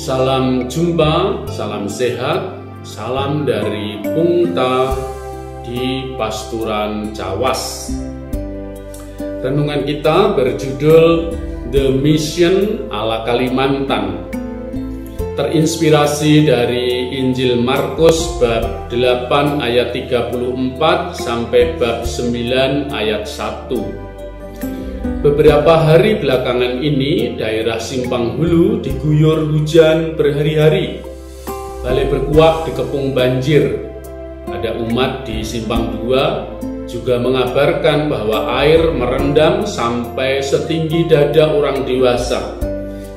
Salam jumpa, salam sehat, salam dari Pungta di Pasturan Cawas. Renungan kita berjudul The Mission ala Kalimantan. Terinspirasi dari Injil Markus bab 8 ayat 34 sampai bab 9 ayat 1. Beberapa hari belakangan ini, daerah Simpang Hulu diguyur hujan berhari-hari. Balai Berkuak dikepung banjir. Ada umat di Simpang 2 juga mengabarkan bahwa air merendam sampai setinggi dada orang dewasa.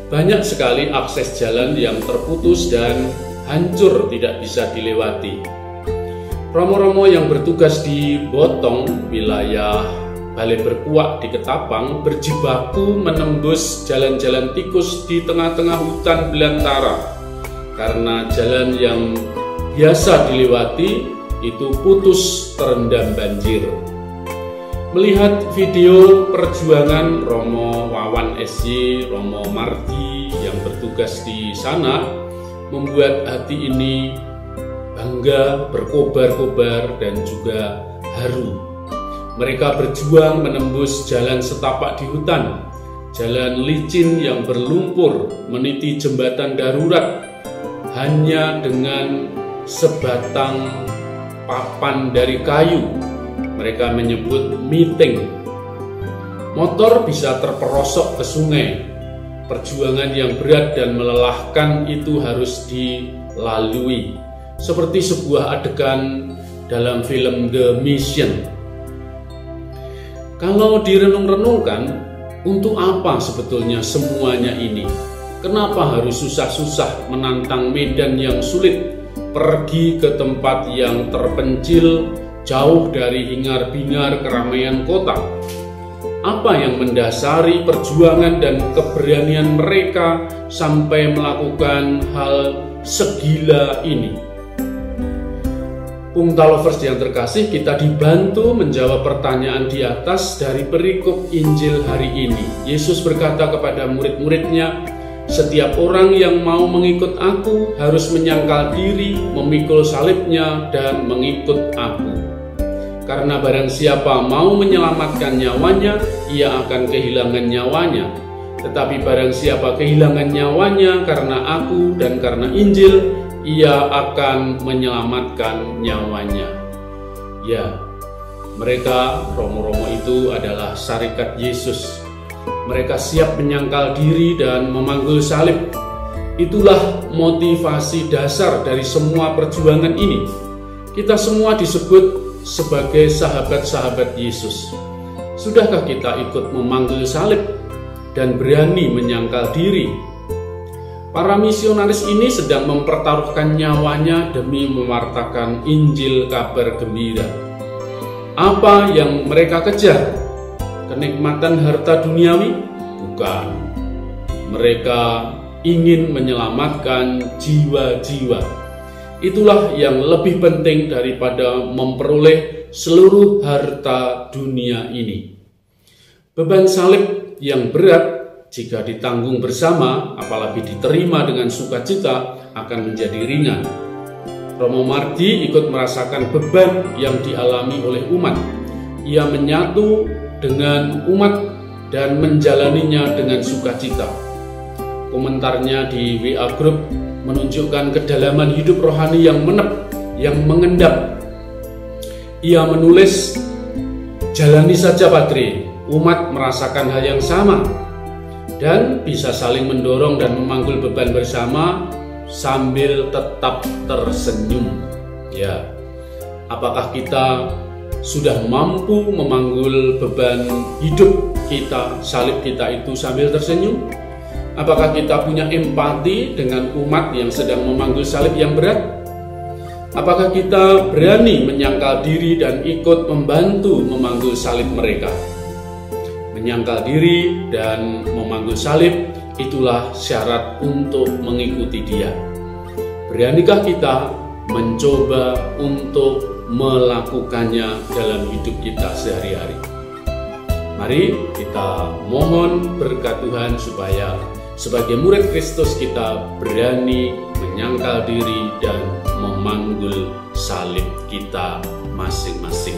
Banyak sekali akses jalan yang terputus dan hancur tidak bisa dilewati. Romo-romo yang bertugas di Botong, wilayah Balai Berkuak di Ketapang, berjibaku menembus jalan-jalan tikus di tengah-tengah hutan belantara karena jalan yang biasa dilewati itu putus terendam banjir. Melihat video perjuangan Romo Wawan SY, Romo Mardi yang bertugas di sana membuat hati ini bangga, berkobar-kobar dan juga haru. Mereka berjuang menembus jalan setapak di hutan, jalan licin yang berlumpur meniti jembatan darurat hanya dengan sebatang papan dari kayu. Mereka menyebut meeting. Motor bisa terperosok ke sungai. Perjuangan yang berat dan melelahkan itu harus dilalui, seperti sebuah adegan dalam film The Mission. Kalau direnung-renungkan, untuk apa sebetulnya semuanya ini? Kenapa harus susah-susah menantang medan yang sulit, pergi ke tempat yang terpencil, jauh dari hingar-bingar keramaian kota? Apa yang mendasari perjuangan dan keberanian mereka sampai melakukan hal segila ini? Pungta Lovers yang terkasih, kita dibantu menjawab pertanyaan di atas dari perikop Injil hari ini. Yesus berkata kepada murid-muridnya, "Setiap orang yang mau mengikut aku harus menyangkal diri, memikul salibnya, dan mengikut aku. Karena barang siapa mau menyelamatkan nyawanya, ia akan kehilangan nyawanya. Tetapi barang siapa kehilangan nyawanya karena aku dan karena Injil, ia akan menyelamatkan nyawanya." Ya, mereka, romo-romo itu adalah syarikat Yesus. Mereka siap menyangkal diri dan memanggul salib. Itulah motivasi dasar dari semua perjuangan ini. Kita semua disebut sebagai sahabat-sahabat Yesus. Sudahkah kita ikut memanggul salib dan berani menyangkal diri? Para misionaris ini sedang mempertaruhkan nyawanya demi mewartakan Injil kabar gembira. Apa yang mereka kejar? Kenikmatan harta duniawi? Bukan. Mereka ingin menyelamatkan jiwa-jiwa. Itulah yang lebih penting daripada memperoleh seluruh harta dunia ini. Beban salib yang berat jika ditanggung bersama, apalagi diterima dengan sukacita, akan menjadi ringan. Romo Mardi ikut merasakan beban yang dialami oleh umat. Ia menyatu dengan umat dan menjalaninya dengan sukacita. Komentarnya di WA Group menunjukkan kedalaman hidup rohani yang mengendap. Ia menulis, "Jalani saja Padre, umat merasakan hal yang sama, dan bisa saling mendorong dan memanggul beban bersama sambil tetap tersenyum." Ya, apakah kita sudah mampu memanggul beban hidup kita, salib kita itu sambil tersenyum? Apakah kita punya empati dengan umat yang sedang memanggul salib yang berat? Apakah kita berani menyangkal diri dan ikut membantu memanggul salib mereka? Menyangkal diri dan memanggul salib, itulah syarat untuk mengikuti Dia. Beranikah kita mencoba untuk melakukannya dalam hidup kita sehari-hari? Mari kita mohon berkat Tuhan supaya sebagai murid Kristus kita berani menyangkal diri dan memanggul salib kita masing-masing.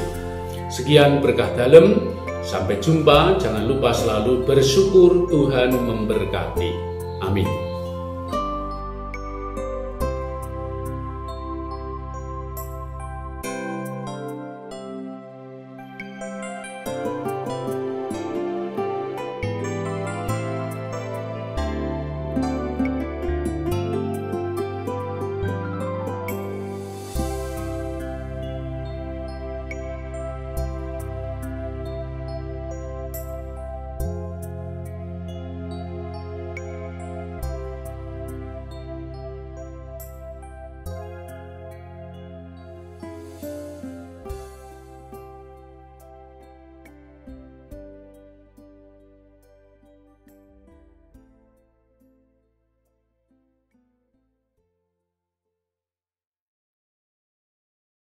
Sekian berkah dalam, sampai jumpa. Jangan lupa selalu bersyukur, Tuhan memberkati. Amin.